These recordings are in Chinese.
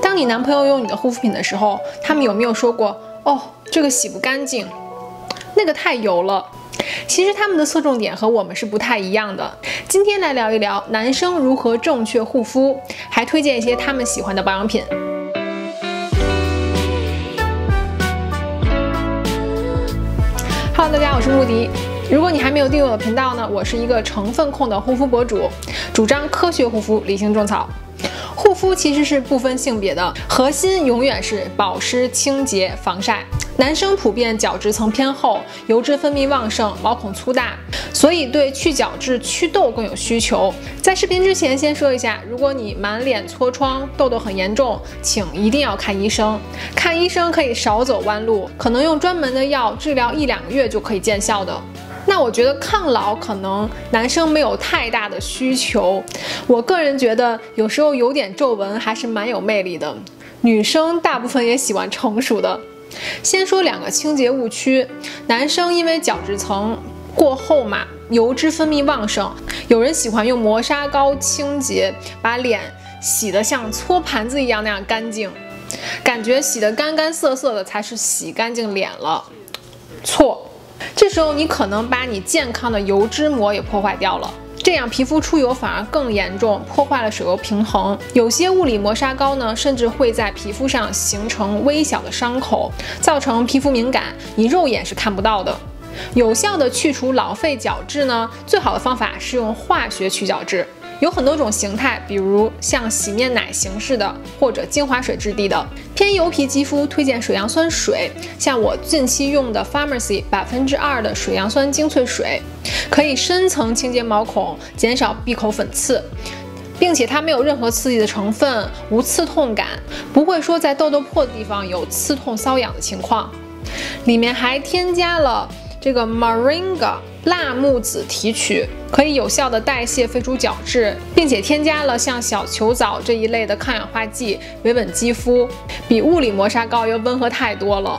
当你男朋友用你的护肤品的时候，他们有没有说过哦，这个洗不干净，那个太油了？其实他们的侧重点和我们是不太一样的。今天来聊一聊男生如何正确护肤，还推荐一些他们喜欢的保养品。Hello， 大家，我是穆迪。如果你还没有订阅我的频道呢，我是一个成分控的护肤博主，主张科学护肤，理性种草。护肤其实是不分性别的，核心永远是保湿、清洁、防晒。男生普遍角质层偏厚，油脂分泌旺盛，毛孔粗大，所以对去角质、祛痘更有需求。在视频之前先说一下，如果你满脸痤疮、痘痘很严重，请一定要看医生。看医生可以少走弯路，可能用专门的药治疗1-2个月就可以见效的。那我觉得抗老可能男生没有太大的需求，我个人觉得有时候有点皱纹还是蛮有魅力的，女生大部分也喜欢成熟的。先说2个清洁误区，男生因为角质层过厚嘛，油脂分泌旺盛，有人喜欢用磨砂膏清洁，把脸洗得像搓盘子一样那样干净，感觉洗得干干涩涩的才是洗干净脸了。错，这时候你可能把你健康的油脂膜也破坏掉了，这样皮肤出油反而更严重，破坏了水油平衡。有些物理磨砂膏呢，甚至会在皮肤上形成微小的伤口，造成皮肤敏感，你肉眼是看不到的。有效的去除老废角质呢，最好的方法是用化学去角质。有很多种形态，比如像洗面奶形式的，或者精华水质地的。偏油皮肌肤推荐水杨酸水，像我近期用的 Pharmacy 2%的水杨酸精粹水，可以深层清洁毛孔，减少闭口粉刺，并且它没有任何刺激的成分，无刺痛感，不会说在痘痘破的地方有刺痛瘙痒的情况。里面还添加了这个 Moringa 辣木籽提取，可以有效的代谢废除角质，并且添加了像小球藻这一类的抗氧化剂，维稳肌肤，比物理磨砂膏要温和太多了。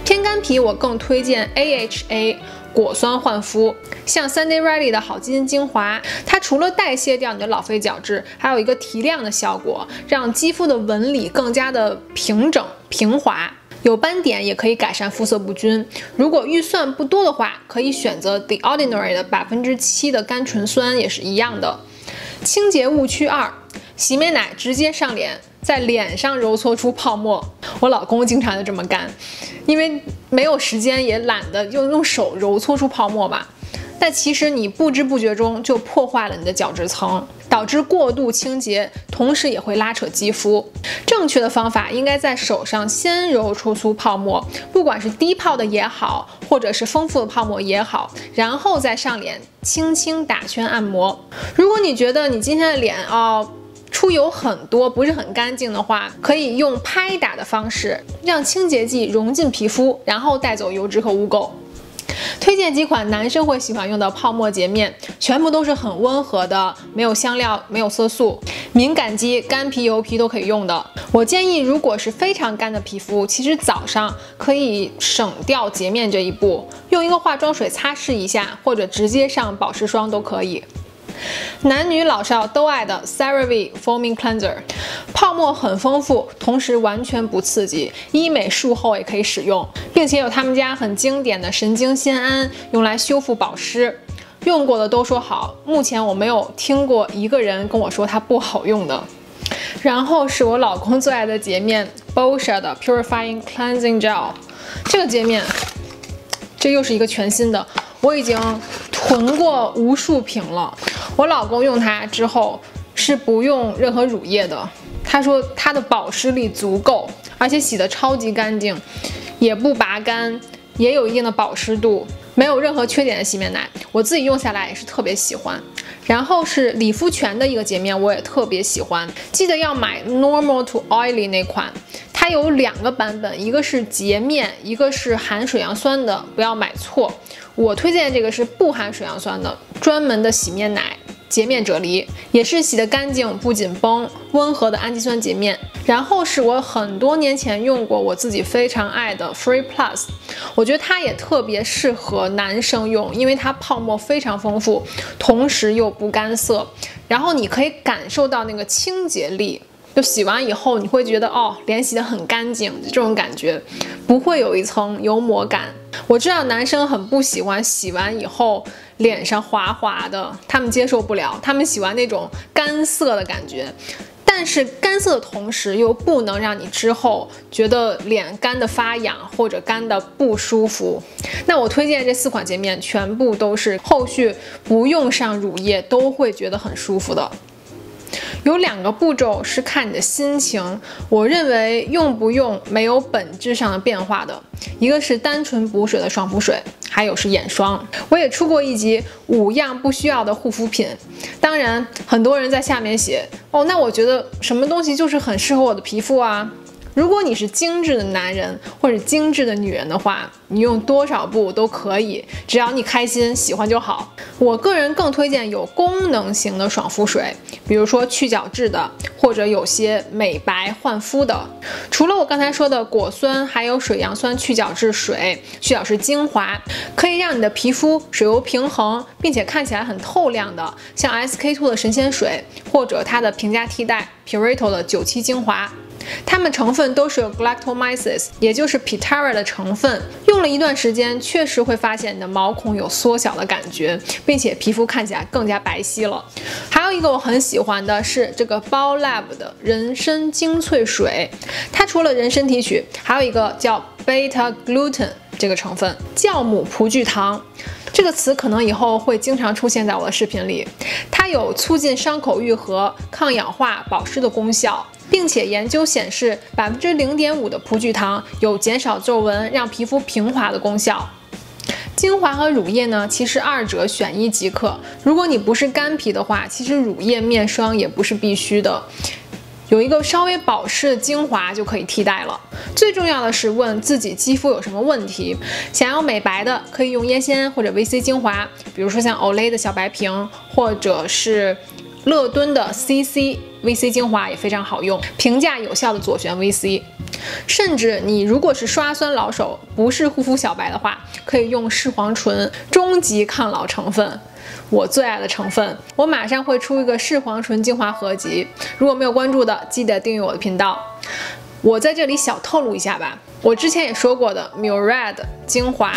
偏干皮我更推荐 AHA 果酸焕肤，像 Sunday Riley 的好基因精华，它除了代谢掉你的老废角质，还有一个提亮的效果，让肌肤的纹理更加的平整平滑。有斑点也可以改善肤色不均。如果预算不多的话，可以选择 The Ordinary 的7%的甘醇酸，也是一样的。清洁误区2，洗面奶直接上脸，在脸上揉搓出泡沫。我老公经常就这么干，因为没有时间也懒得用手揉搓出泡沫嘛。但其实你不知不觉中就破坏了你的角质层，导致过度清洁，同时也会拉扯肌肤。正确的方法应该在手上先揉出泡沫，不管是低泡的也好，或者是丰富的泡沫也好，然后再上脸轻轻打圈按摩。如果你觉得你今天的脸出油很多，不是很干净的话，可以用拍打的方式，让清洁剂融进皮肤，然后带走油脂和污垢。推荐几款男生会喜欢用的泡沫洁面，全部都是很温和的，没有香料，没有色素，敏感肌、干皮、油皮都可以用的。我建议，如果是非常干的皮肤，其实早上可以省掉洁面这一步，用一个化妆水擦拭一下，或者直接上保湿霜都可以。男女老少都爱的 CeraVe Foaming Cleanser， 泡沫很丰富，同时完全不刺激，医美术后也可以使用，并且有他们家很经典的神经酰胺，用来修复保湿。用过的都说好，目前我没有听过一个人跟我说它不好用的。然后是我老公最爱的洁面 Boscia 的 Purifying Cleansing Gel， 这个洁面，这又是一个全新的，我已经囤过无数瓶了。我老公用它之后是不用任何乳液的，他说它的保湿力足够，而且洗得超级干净，也不拔干，也有一定的保湿度，没有任何缺点的洗面奶，我自己用下来也是特别喜欢。然后是理肤泉的一个洁面，我也特别喜欢，记得要买 Normal to Oily 那款，它有2个版本，一个是洁面，一个是含水杨酸的，不要买错。我推荐这个是不含水杨酸的，专门的洗面奶，洁面啫喱，也是洗得干净不紧绷，温和的氨基酸洁面。然后是我很多年前用过，我自己非常爱的 Free Plus， 我觉得它也特别适合男生用，因为它泡沫非常丰富，同时又不干涩，然后你可以感受到那个清洁力。就洗完以后你会觉得哦，脸洗得很干净，这种感觉不会有一层油膜感。我知道男生很不喜欢洗完以后脸上滑滑的，他们接受不了，他们喜欢那种干涩的感觉。但是干涩的同时又不能让你之后觉得脸干的发痒或者干的不舒服。那我推荐这4款洁面全部都是后续不用上乳液都会觉得很舒服的。有2个步骤是看你的心情，我认为用不用没有本质上的变化的。一个是单纯补水的爽肤水，还有是眼霜。我也出过一集5样不需要的护肤品。当然很多人在下面写哦，那我觉得什么东西就是很适合我的皮肤啊。如果你是精致的男人或者精致的女人的话，你用多少步都可以，只要你开心喜欢就好。我个人更推荐有功能型的爽肤水，比如说去角质的，或者有些美白焕肤的。除了我刚才说的果酸，还有水杨酸去角质水、去角质精华，可以让你的皮肤水油平衡，并且看起来很透亮的，像 SK-II 的神仙水，或者它的平价替代 Purito 的9期精华。它们成分都是有 galactomyces， 也就是 pitara 的成分。用了一段时间，确实会发现你的毛孔有缩小的感觉，并且皮肤看起来更加白皙了。还有一个我很喜欢的是这个 Biolab 的人参精粹水，它除了人参提取，还有一个叫 beta glucan 这个成分，酵母葡聚糖。这个词可能以后会经常出现在我的视频里。它有促进伤口愈合、抗氧化、保湿的功效，并且研究显示0.5%的葡聚糖有减少皱纹、让皮肤平滑的功效。精华和乳液呢，其实2者选一即可。如果你不是干皮的话，其实乳液、面霜也不是必须的。有一个稍微保湿的精华就可以替代了。最重要的是问自己肌肤有什么问题，想要美白的可以用烟仙或者 VC 精华，比如说像 Olay 的小白瓶，或者是乐敦的 CC VC 精华也非常好用，平价有效的左旋 VC。甚至你如果是刷酸老手，不是护肤小白的话，可以用视黄醇，终极抗老成分。我最爱的成分，我马上会出一个视黄醇精华合集，如果没有关注的，记得订阅我的频道。我在这里小透露一下吧，我之前也说过的 Murad 精华，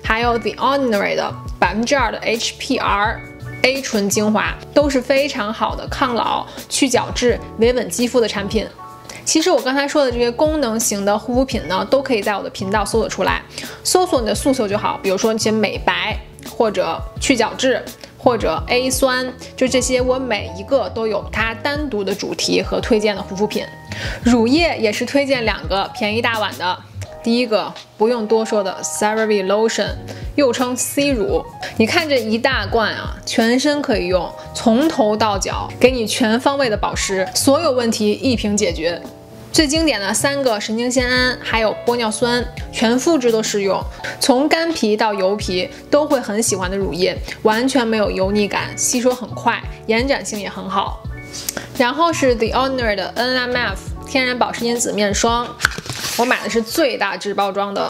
还有 The Ordinary 的2%的 HPR。A 醇精华都是非常好的抗老、去角质、维稳肌肤的产品。其实我刚才说的这些功能型的护肤品呢，都可以在我的频道搜索出来，搜索你的诉求就好，比如说一些美白或者去角质或者 A 酸，就这些我每一个都有它单独的主题和推荐的护肤品。乳液也是推荐2个便宜大碗的。第一个不用多说的 CeraVe Lotion， 又称 C 乳，你看这一大罐啊，全身可以用，从头到脚给你全方位的保湿，所有问题一瓶解决。最经典的3个神经酰胺还有玻尿酸，全肤质都适用，从干皮到油皮都会很喜欢的乳液，完全没有油腻感，吸收很快，延展性也很好。然后是 The Ordinary 的 NMF 天然保湿因子面霜，我买的是最大支包装的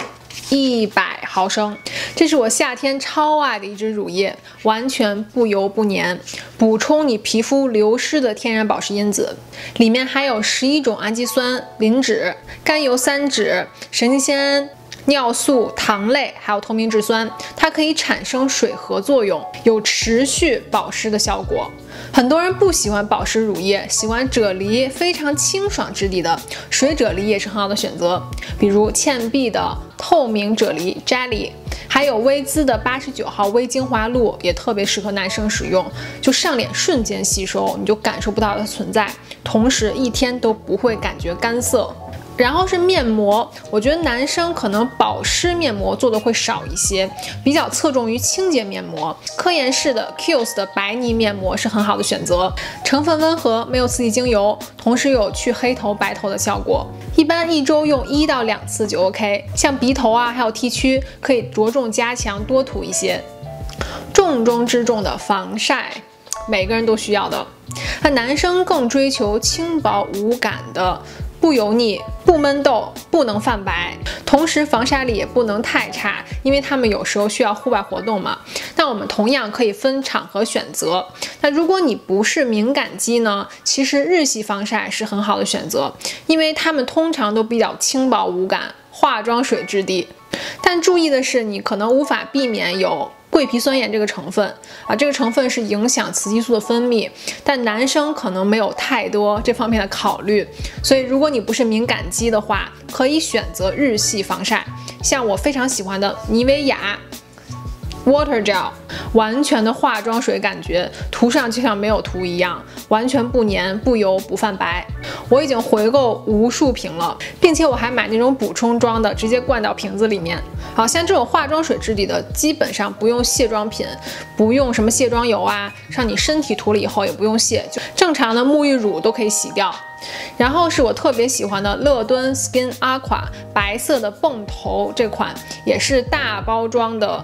100毫升，这是我夏天超爱的一支乳液，完全不油不粘，补充你皮肤流失的天然保湿因子，里面还有11种氨基酸、磷脂、甘油三酯、神经酰胺、尿素、糖类，还有透明质酸，它可以产生水合作用，有持续保湿的效果。很多人不喜欢保湿乳液，喜欢啫喱非常清爽质地的，水啫喱也是很好的选择，比如倩碧的透明啫喱 Jelly， 还有薇姿的89号微精华露也特别适合男生使用，就上脸瞬间吸收，你就感受不到它的存在，同时一天都不会感觉干涩。然后是面膜，我觉得男生可能保湿面膜做的会少一些，比较侧重于清洁面膜。科颜氏的 Kiehl's 的白泥面膜是很好的选择，成分温和，没有刺激精油，同时有去黑头白头的效果。一般1周用1到2次就 OK。像鼻头啊，还有 T 区，可以着重加强，多涂一些。重中之重的防晒，每个人都需要的。那男生更追求轻薄无感的不油腻、不闷痘、不能泛白，同时防晒力也不能太差，因为它们有时候需要户外活动嘛。那我们同样可以分场合选择。那如果你不是敏感肌呢，其实日系防晒是很好的选择，因为它们通常都比较轻薄无感，化妆水质地。但注意的是，你可能无法避免有桂皮酸盐这个成分啊，这个成分是影响雌激素的分泌，但男生可能没有太多这方面的考虑，所以如果你不是敏感肌的话，可以选择日系防晒，像我非常喜欢的妮维雅 Water Gel， 完全的化妆水感觉，涂上就像没有涂一样，完全不粘、不油、不泛白。我已经回购无数瓶了，并且我还买那种补充装的，直接灌到瓶子里面。好像这种化妆水质地的，基本上不用卸妆品，不用什么卸妆油啊，上你身体涂了以后也不用卸，就正常的沐浴乳都可以洗掉。然后是我特别喜欢的乐敦 Skin Aqua 白色的泵头，这款也是大包装的。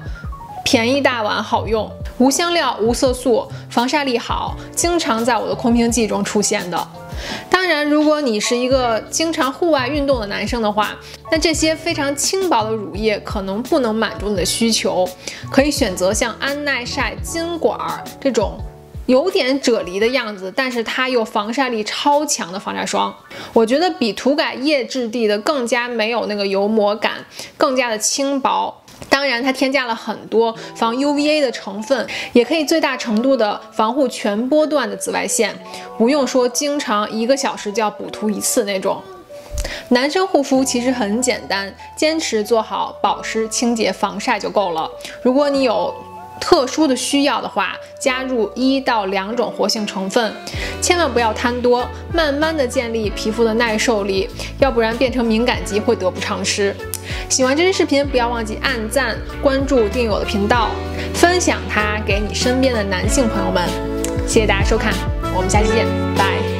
便宜大碗好用，无香料、无色素，防晒力好，经常在我的空瓶剂中出现的。当然，如果你是一个经常户外运动的男生的话，那这些非常轻薄的乳液可能不能满足你的需求，可以选择像安耐晒金管这种有点啫喱的样子，但是它又防晒力超强的防晒霜。我觉得比涂改液质地的更加没有那个油膜感，更加的轻薄。当然，它添加了很多防 UVA 的成分，也可以最大程度的防护全波段的紫外线，不用说经常1个小时就要补涂一次那种。男生护肤其实很简单，坚持做好保湿、清洁、防晒就够了。如果你有特殊的需要的话，加入1到2种活性成分，千万不要贪多，慢慢的建立皮肤的耐受力，要不然变成敏感肌会得不偿失。喜欢这支视频，不要忘记按赞、关注、订阅我的频道，分享它给你身边的男性朋友们。谢谢大家收看，我们下期见，拜。